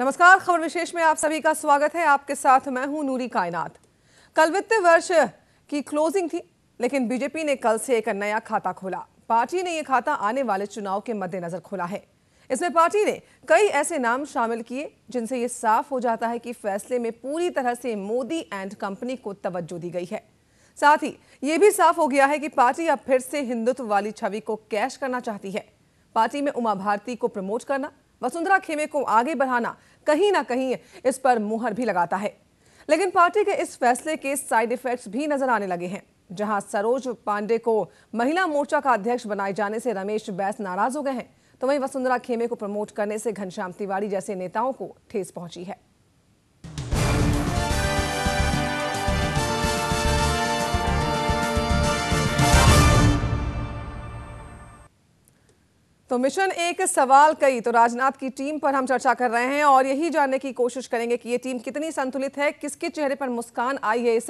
नमस्कार, खबर विशेष में आप सभी का स्वागत है। आपके साथ मैं हूं नूरी कायनात। कल वित्तीय वर्ष की क्लोजिंग थी, लेकिन बीजेपी ने कल से एक नया खाता खोला। पार्टी ने यह खाता आने वाले चुनाव के मद्देनजर खोला है। इसमें पार्टी ने कई ऐसे नाम शामिल किए जिनसे यह साफ हो जाता है कि फैसले में पूरी तरह से मोदी एंड कंपनी को तवज्जो दी गई है। साथ ही यह भी साफ हो गया है कि पार्टी अब फिर से हिंदुत्व वाली छवि को कैश करना चाहती है। पार्टी में उमा भारती को प्रमोट करना, वसुंधरा खेमे को आगे बढ़ाना कहीं ना कहीं इस पर मुहर भी लगाता है। लेकिन पार्टी के इस फैसले के साइड इफेक्ट्स भी नजर आने लगे हैं। जहां सरोज पांडे को महिला मोर्चा का अध्यक्ष बनाए जाने से रमेश बैस नाराज हो गए हैं, तो वहीं वसुंधरा खेमे को प्रमोट करने से घनश्याम तिवारी जैसे नेताओं को ठेस पहुंची है। तो मिशन एक सवाल कई, तो राजनाथ की टीम पर हम चर्चा कर रहे हैं और यही जानने की कोशिश करेंगे कि ये टीम कितनी संतुलित है, किसके चेहरे पर मुस्कान आई है इस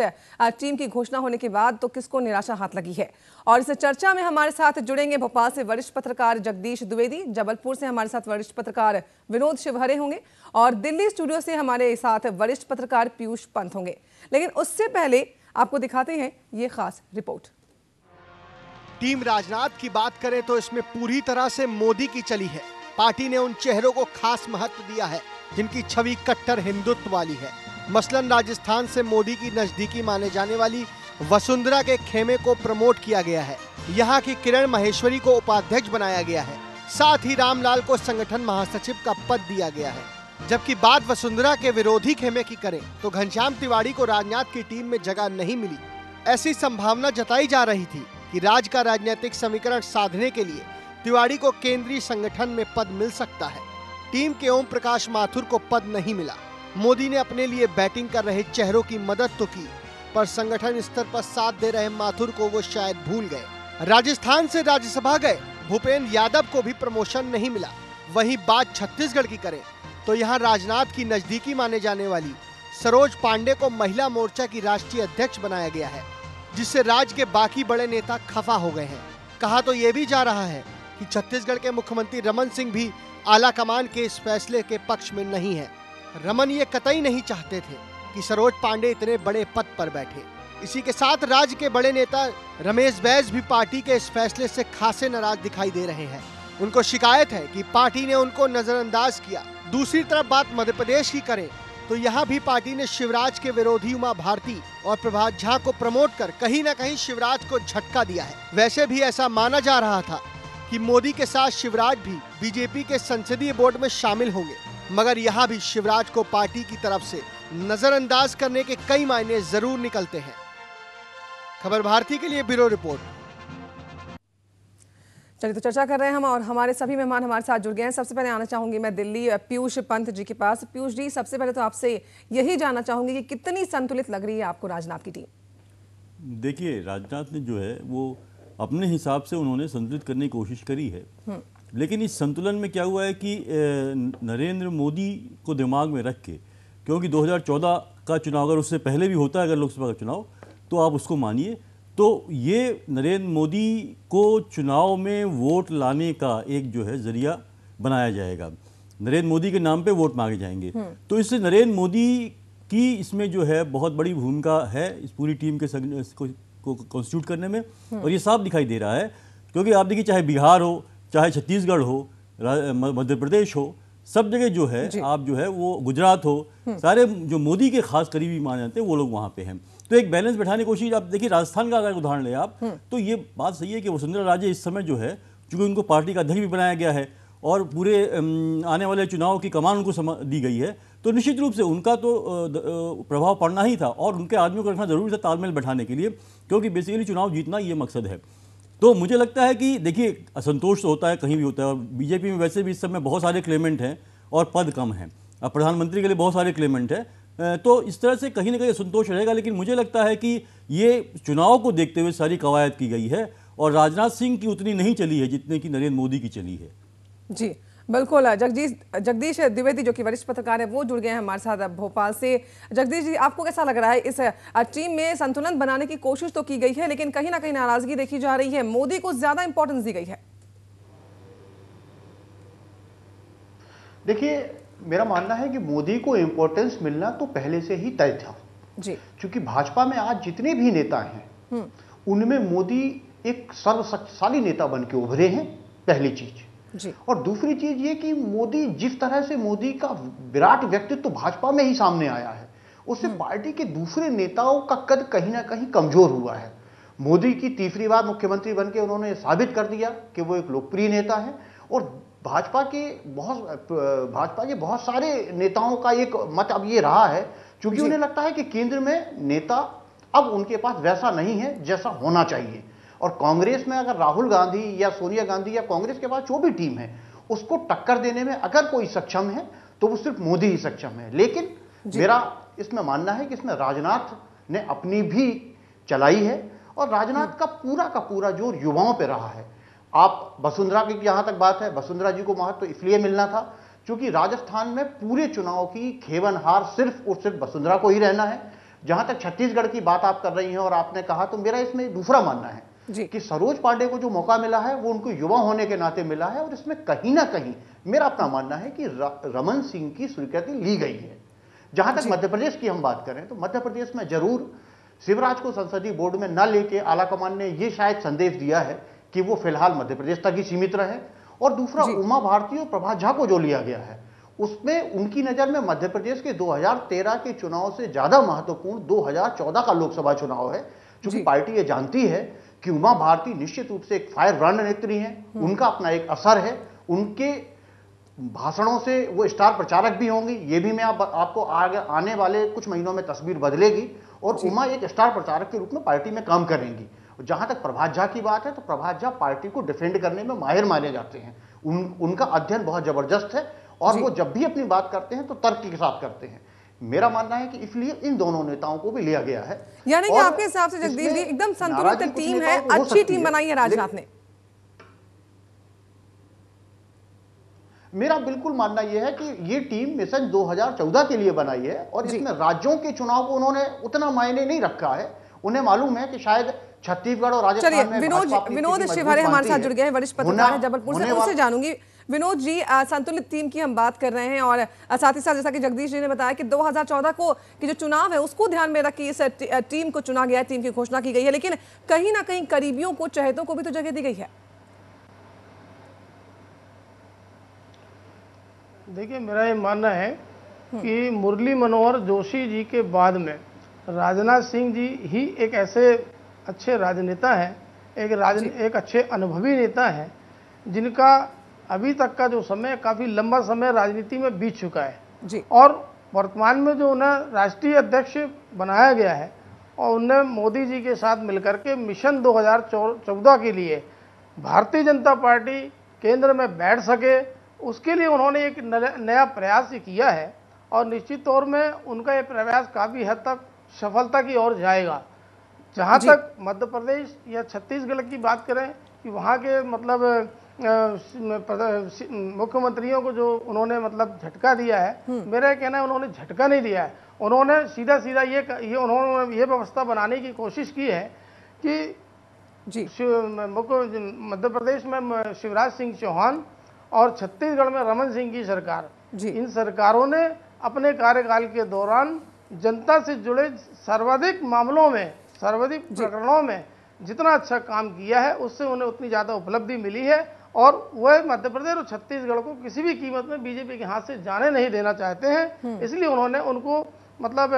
टीम की घोषणा होने के बाद, तो किसको निराशा हाथ लगी है। और इस चर्चा में हमारे साथ जुड़ेंगे भोपाल से वरिष्ठ पत्रकार जगदीश द्विवेदी, जबलपुर से हमारे साथ वरिष्ठ पत्रकार विनोद शिवहरे होंगे और दिल्ली स्टूडियो से हमारे साथ वरिष्ठ पत्रकार पीयूष पंत होंगे। लेकिन उससे पहले आपको दिखाते हैं ये खास रिपोर्ट। टीम राजनाथ की बात करें तो इसमें पूरी तरह से मोदी की चली है। पार्टी ने उन चेहरों को खास महत्व दिया है जिनकी छवि कट्टर हिंदुत्व वाली है। मसलन राजस्थान से मोदी की नजदीकी माने जाने वाली वसुंधरा के खेमे को प्रमोट किया गया है। यहाँ की किरण माहेश्वरी को उपाध्यक्ष बनाया गया है। साथ ही रामलाल को संगठन महासचिव का पद दिया गया है। जबकि बात वसुंधरा के विरोधी खेमे की करें तो घनश्याम तिवारी को राजनाथ की टीम में जगह नहीं मिली। ऐसी संभावना जताई जा रही थी कि राज्य का राजनीतिक समीकरण साधने के लिए तिवारी को केंद्रीय संगठन में पद मिल सकता है। टीम के ओम प्रकाश माथुर को पद नहीं मिला। मोदी ने अपने लिए बैटिंग कर रहे चेहरों की मदद तो की, पर संगठन स्तर पर साथ दे रहे माथुर को वो शायद भूल गए। राजस्थान से राज्यसभा गए भूपेंद्र यादव को भी प्रमोशन नहीं मिला। वहीं बात छत्तीसगढ़ की करें तो यहाँ राजनाथ की नजदीकी माने जाने वाली सरोज पांडे को महिला मोर्चा की राष्ट्रीय अध्यक्ष बनाया गया है, जिससे राज्य के बाकी बड़े नेता खफा हो गए हैं। कहा तो ये भी जा रहा है कि छत्तीसगढ़ के मुख्यमंत्री रमन सिंह भी आला कमान के इस फैसले के पक्ष में नहीं है। रमन ये कतई नहीं चाहते थे कि सरोज पांडे इतने बड़े पद पर बैठे। इसी के साथ राज्य के बड़े नेता रमेश बैस भी पार्टी के इस फैसले से खासे नाराज दिखाई दे रहे हैं। उनको शिकायत है कि पार्टी ने उनको नजरअंदाज किया। दूसरी तरफ बात मध्य प्रदेश की करें तो यहाँ भी पार्टी ने शिवराज के विरोधी उमा भारती और प्रभात झा को प्रमोट कर कहीं न कहीं शिवराज को झटका दिया है। वैसे भी ऐसा माना जा रहा था कि मोदी के साथ शिवराज भी बीजेपी के संसदीय बोर्ड में शामिल होंगे, मगर यहाँ भी शिवराज को पार्टी की तरफ से नजरअंदाज करने के कई मायने जरूर निकलते हैं। खबर भारती के लिए ब्यूरो रिपोर्ट। चलिए, तो चर्चा कर रहे हैं हम और हमारे सभी मेहमान हमारे साथ जुड़ गए हैं। सबसे पहले आना चाहूंगी मैं दिल्ली पीयूष पंत जी के पास। पीयूष जी, सबसे पहले तो आपसे यही जानना चाहूंगी कि कितनी संतुलित लग रही है आपको राजनाथ की टीम? देखिए, राजनाथ ने जो है वो अपने हिसाब से उन्होंने संतुलित करने की कोशिश करी है, लेकिन इस संतुलन में क्या हुआ है कि नरेंद्र मोदी को दिमाग में रख के, क्योंकि 2014 का चुनाव अगर उससे पहले भी होता है अगर लोकसभा का चुनाव, तो आप उसको मानिए, तो ये नरेंद्र मोदी को चुनाव में वोट लाने का एक जो है जरिया बनाया जाएगा। नरेंद्र मोदी के नाम पे वोट मांगे जाएंगे, तो इससे नरेंद्र मोदी की इसमें जो है बहुत बड़ी भूमिका है इस पूरी टीम के को कॉन्स्टिट्यूट करने में। और ये साफ दिखाई दे रहा है, क्योंकि आप देखिए, चाहे बिहार हो, चाहे छत्तीसगढ़ हो, मध्य प्रदेश हो, सब जगह जो है आप जो है वो गुजरात हो, सारे जो मोदी के खास करीबी माने जाते हैं वो लोग वहाँ पे हैं। तो एक बैलेंस बैठाने की कोशिश, आप देखिए राजस्थान का अगर उदाहरण ले आप, तो ये बात सही है कि वसुंधरा राजे इस समय जो है, चूंकि उनको पार्टी का अध्यक्ष भी बनाया गया है और पूरे आने वाले चुनाव की कमान उनको दी गई है, तो निश्चित रूप से उनका तो प्रभाव पड़ना ही था और उनके आदमियों को रखना जरूरी था तालमेल बैठाने के लिए, क्योंकि बेसिकली चुनाव जीतना ये मकसद है। तो मुझे लगता है कि देखिए, असंतोष तो होता है, कहीं भी होता है, और बीजेपी में वैसे भी इस समय बहुत सारे क्लेमेंट हैं और पद कम हैं। अब प्रधानमंत्री के लिए बहुत सारे क्लेमेंट हैं, तो इस तरह से कहीं ना कहीं असंतोष रहेगा। लेकिन मुझे लगता है कि ये चुनाव को देखते हुए सारी कवायद की गई है और राजनाथ सिंह की उतनी नहीं चली है जितने की नरेंद्र मोदी की चली है। जी बिल्कुल। जगदीश द्विवेदी जो कि वरिष्ठ पत्रकार है वो जुड़ गए हैं हमारे साथ भोपाल से। जगदीश जी, आपको कैसा लग रहा है, इस टीम में संतुलन बनाने की कोशिश तो की गई है लेकिन कहीं ना कहीं नाराजगी देखी जा रही है, मोदी को ज्यादा इंपॉर्टेंस दी गई है? देखिए, मेरा मानना है कि मोदी को इम्पोर्टेंस मिलना तो पहले से ही तय था जी। क्योंकि भाजपा में आज जितने भी नेता हैं उनमें मोदी एक सर्वशक्तिशाली नेता बन के उभरे हैं, पहली चीज जी। और दूसरी चीज ये कि मोदी जिस तरह से मोदी का विराट व्यक्तित्व भाजपा में ही सामने आया है, उससे पार्टी के दूसरे नेताओं का कद कहीं ना कहीं कमजोर हुआ है। मोदी की तीसरी बार मुख्यमंत्री बनके उन्होंने साबित कर दिया कि वो एक लोकप्रिय नेता है और भाजपा के बहुत सारे नेताओं का एक मत अब ये रहा है, क्योंकि उन्हें लगता है कि केंद्र में नेता अब उनके पास वैसा नहीं है जैसा होना चाहिए। और कांग्रेस में अगर राहुल गांधी या सोनिया गांधी या कांग्रेस के पास जो भी टीम है उसको टक्कर देने में अगर कोई सक्षम है तो वो सिर्फ मोदी ही सक्षम है। लेकिन मेरा इसमें मानना है कि इसमें राजनाथ ने अपनी भी चलाई है और राजनाथ का पूरा जोर युवाओं पे रहा है। आप वसुंधरा की जहां तक बात है, वसुंधरा जी को महत्व तो इसलिए मिलना था क्योंकि राजस्थान में पूरे चुनाव की खेवनहार सिर्फ और सिर्फ वसुंधरा को ही रहना है। जहां तक छत्तीसगढ़ की बात आप कर रही हैं और आपने कहा, तो मेरा इसमें दूसरा मानना है कि सरोज पांडे को जो मौका मिला है वो उनको युवा होने के नाते मिला है और इसमें कहीं ना कहीं मेरा अपना मानना है कि रमन सिंह की स्वीकृति ली गई है। जहां तक मध्य प्रदेश की हम बात करें तो मध्य प्रदेश में जरूर शिवराज को संसदीय बोर्ड में न लेके आलाकमान ने यह शायद संदेश दिया है कि वो फिलहाल मध्य प्रदेश तक ही सीमित रहे। और दूसरा उमा भारती और प्रभात झा को जो लिया गया है उसमें उनकी नजर में मध्य प्रदेश के 2013 के चुनाव से ज्यादा महत्वपूर्ण 2014 का लोकसभा चुनाव है, क्योंकि पार्टी ये जानती है कि उमा भारती निश्चित रूप से एक फायर ब्रांड नेत्री हैं, उनका अपना एक असर है, उनके भाषणों से वो स्टार प्रचारक भी होंगी। ये भी मैं आपको आगे आने वाले कुछ महीनों में तस्वीर बदलेगी और उमा एक स्टार प्रचारक के रूप में पार्टी में काम करेंगी। जहां तक प्रभात झा की बात है तो प्रभात झा पार्टी को डिफेंड करने में माहिर माने जाते हैं। उनका अध्ययन बहुत जबरदस्त है और वो जब भी अपनी बात करते हैं तो तर्क के साथ करते हैं। मेरा मानना है कि इसलिए इन दोनों नेताओं को भी लिया गया है। यानी कि आपके हिसाब से जगदीश जी एकदम संतुलित टीम है, अच्छी टीम बनाई है राजनाथ ने। मेरा बिल्कुल मानना यह है कि ये टीम मिशन 2014 के लिए बनाई है और इसमें राज्यों के चुनाव को उन्होंने उतना मायने नहीं रखा है। उन्हें मालूम है कि शायद छत्तीसगढ़ और राजस्थान में विनोद शिवहरे हमारे साथ जुड़ गए हैं, वरिष्ठ पत्रकार हैं जबलपुर से, उनसे जानूंगी। विनोद जी, संतुलित टीम की हम बात कर रहे हैं और साथ ही साथ जैसा कि जगदीश जी ने बताया कि 2014 को की जो चुनाव है उसको ध्यान में रख के इस टीम को चुना गया है, टीम की घोषणा की गई है, लेकिन कहीं ना कहीं करीबियों को, चहेतों को भी तो जगह दी गई है। देखिए, मेरा ये मानना है कि मुरली मनोहर जोशी जी के बाद में राजनाथ सिंह जी ही एक ऐसे अच्छे राजनेता हैं, एक अच्छे अनुभवी नेता हैं जिनका अभी तक का जो समय काफ़ी लंबा समय राजनीति में बीत चुका है जी। और वर्तमान में जो उन्हें राष्ट्रीय अध्यक्ष बनाया गया है और उन्हें मोदी जी के साथ मिलकर के मिशन 2014 के लिए भारतीय जनता पार्टी केंद्र में बैठ सके, उसके लिए उन्होंने एक नया प्रयास किया है और निश्चित तौर में उनका ये प्रयास काफ़ी हद तक सफलता की ओर जाएगा। जहाँ तक मध्य प्रदेश या छत्तीसगढ़ की बात करें कि वहाँ के मतलब मुख्यमंत्रियों को जो उन्होंने मतलब झटका दिया है, मेरा कहना है उन्होंने झटका नहीं दिया है, उन्होंने सीधा उन्होंने ये व्यवस्था बनाने की कोशिश की है कि मध्य प्रदेश में शिवराज सिंह चौहान और छत्तीसगढ़ में रमन सिंह की सरकार, इन सरकारों ने अपने कार्यकाल के दौरान जनता से जुड़े सर्वाधिक मामलों में, सर्वाधिक प्रकरणों में जितना अच्छा काम किया है उससे उन्हें उतनी ज़्यादा उपलब्धि मिली है और वह मध्य प्रदेश और छत्तीसगढ़ को किसी भी कीमत में बीजेपी के हाथ से जाने नहीं देना चाहते हैं। इसलिए उन्होंने उनको मतलब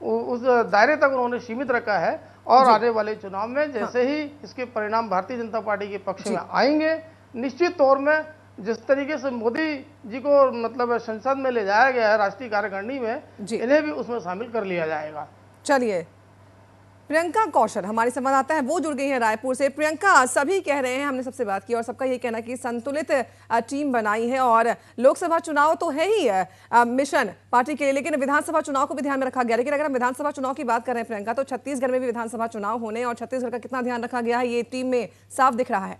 उस दायरे तक उन्होंने सीमित रखा है और आने वाले चुनाव में जैसे ही इसके परिणाम भारतीय जनता पार्टी के पक्ष में आएंगे, निश्चित तौर में जिस तरीके से मोदी जी को मतलब संसद में ले जाया गया है राष्ट्रीय कार्यकारिणी में, इन्हें भी उसमें शामिल कर लिया जाएगा। चलिए, प्रियंका कौशल हमारी संवाददाता है, वो जुड़ गई है रायपुर से। प्रियंका, सभी कह रहे हैं, हमने सबसे बात की और सबका ये कहना कि संतुलित टीम बनाई है और लोकसभा चुनाव तो है ही मिशन पार्टी के लिए, लेकिन विधानसभा चुनाव को भी ध्यान में रखा गया। लेकिन अगर हम विधानसभा चुनाव की बात कर रहे हैं प्रियंका, तो छत्तीसगढ़ में भी विधानसभा चुनाव होने और छत्तीसगढ़ का कितना ध्यान रखा गया है ये टीम में साफ दिख रहा है।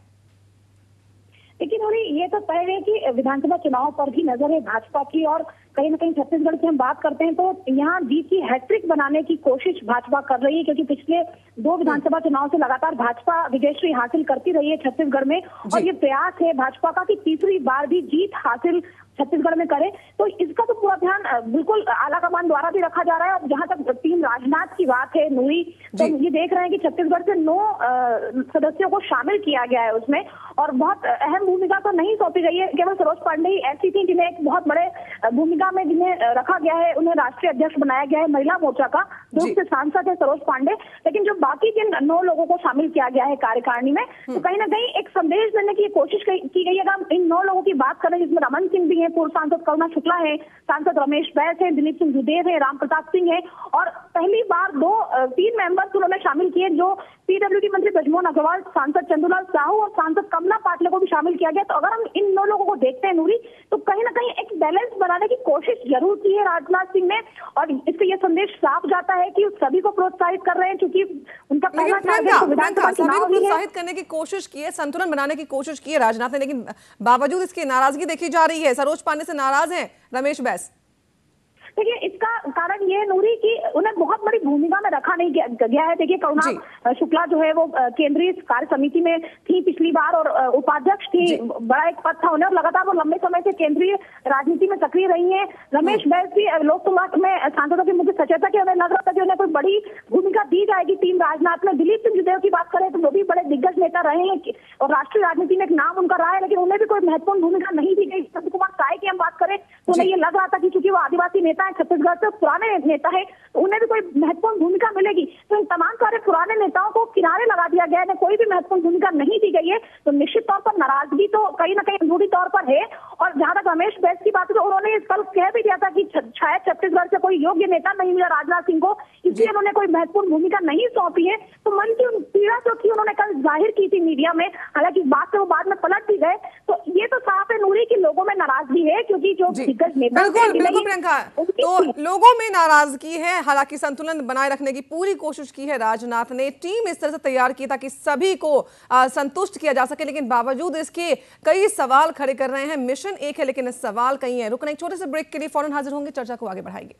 लेकिन ये तो तय है कि विधानसभा चुनाव पर भी नजर है भाजपा की और कहीं न कहीं छत्तीसगढ़ की हम बात करते हैं तो यहाँ जीत की हैट्रिक बनाने की कोशिश भाजपा कर रही है, क्योंकि पिछले 2 विधानसभा चुनाव से लगातार भाजपा विजयश्री हासिल करती रही है छत्तीसगढ़ में और ये प्रयास है भाजपा का कि तीसरी बार भी जीत हासिल छत्तीसगढ़ में करे, तो इसका तो पूरा ध्यान बिल्कुल आला कमान द्वारा भी रखा जा रहा है। और जहां तक टीम राजनाथ की बात है नूरी, तो ये देख रहे हैं कि छत्तीसगढ़ से 9 सदस्यों को शामिल किया गया है उसमें, और बहुत अहम भूमिका तो नहीं सौंपी गई है। केवल सरोज पांडे ही ऐसी थी जिन्हें एक बहुत बड़े भूमिका में जिन्हें रखा गया है, उन्हें राष्ट्रीय अध्यक्ष बनाया गया है महिला मोर्चा का, दुर्ग से सांसद है सरोज पांडे। लेकिन जो बाकी जिन 9 लोगों को शामिल किया गया है कार्यकारिणी में, तो कहीं ना कहीं एक संदेश देने की कोशिश की गई है। अगर हम इन 9 लोगों की बात करें, जिसमें रमन सिंह भी है, पूर्व सांसद करुणा शुक्ला है, सांसद रमेश बैस है, दिलीप सिंह जुदेव है, राम प्रताप सिंह है, और पहली बार 3 मेंबर्स उन्होंने शामिल किए, जो पीडब्ल्यूडी मंत्री ब्रजमोहन अग्रवाल, सांसद चंदूलाल साहू और सांसद कमला पाटले को भी शामिल किया गया। तो अगर हम इन 9 लोगों को देखते हैं नूरी, तो कहीं ना कहीं एक बैलेंस बनाने की कोशिश जरूर की है राजनाथ सिंह ने, और इससे ये संदेश साफ जाता है कि सभी को प्रोत्साहित कर रहे हैं, क्योंकि उनका पहला टारगेट विधानसभा चुनाव भी है। प्रोत्साहित करने की कोशिश की है, संतुलन बनाने की कोशिश की है राजनाथ ने, लेकिन बावजूद इसकी नाराजगी देखी जा रही है। सरोज पांडे से नाराज हैं रमेश बैस। देखिए, इसका कारण ये है नूरी कि उन्हें बहुत बड़ी भूमिका में रखा नहीं गया है। देखिए, करुणा शुक्ला जो है वो केंद्रीय कार्य समिति में थी पिछली बार, और उपाध्यक्ष थी, बड़ा एक पद था उन्हें, और लगातार वो लंबे समय से केंद्रीय राजनीति में सक्रिय रही है। रमेश बैस भी लोकसभा में सांसदों के मुख्य सचेतक है, उन्हें लग रहा था कि उन्हें कोई बड़ी भूमिका दी जाएगी टीम राजनाथ में। दिलीप सिंह जुदेव की बात करें तो वो भी बड़े दिग्गज नेता रहे हैं और राष्ट्रीय राजनीति में एक नाम उनका रहा है, लेकिन उन्हें भी कोई महत्वपूर्ण भूमिका नहीं दी गई। संत कुमार साय की हम बात करें तो उन्हें ये लग रहा था कि चूंकि वो आदिवासी नेता है, छत्तीसगढ़ से पुराने नेता है, तो उन्हें भी कोई महत्वपूर्ण भूमिका मिलेगी। तो इन तमाम सारे पुराने नेताओं को किनारे लगा दिया गया है, कोई भी महत्वपूर्ण भूमिका नहीं दी गई है। तो निश्चित तौर पर नाराजगी तो कहीं ना कहीं अंदरूनी तौर पर है। और जहां तक रमेश बैस की बात है, तो उन्होंने इस कल कह भी दिया था कि शायद छत्तीसगढ़ से कोई योग्य नेता नहीं मिला राजनाथ सिंह को, इसलिए उन्होंने कोई महत्वपूर्ण भूमिका नहीं सौंपी है। तो मन की पीड़ा जो थी उन्होंने कल जाहिर की थी मीडिया में, हालांकि बात से वो बाद में पलट भी गए। तो ये तो साफ है नूरी की लोगों में नाराजगी है, क्योंकि जो दिग्गज नेता तो लोगों में नाराजगी है। हालांकि संतुलन बनाए रखने की पूरी कोशिश की है राजनाथ ने, टीम इस तरह से तैयार की ताकि सभी को संतुष्ट किया जा सके, लेकिन बावजूद इसके कई सवाल खड़े कर रहे हैं। मिशन एक है लेकिन सवाल कई है। रुकना एक छोटे से ब्रेक के लिए, फौरन हाजिर होंगे, चर्चा को आगे बढ़ाएंगे।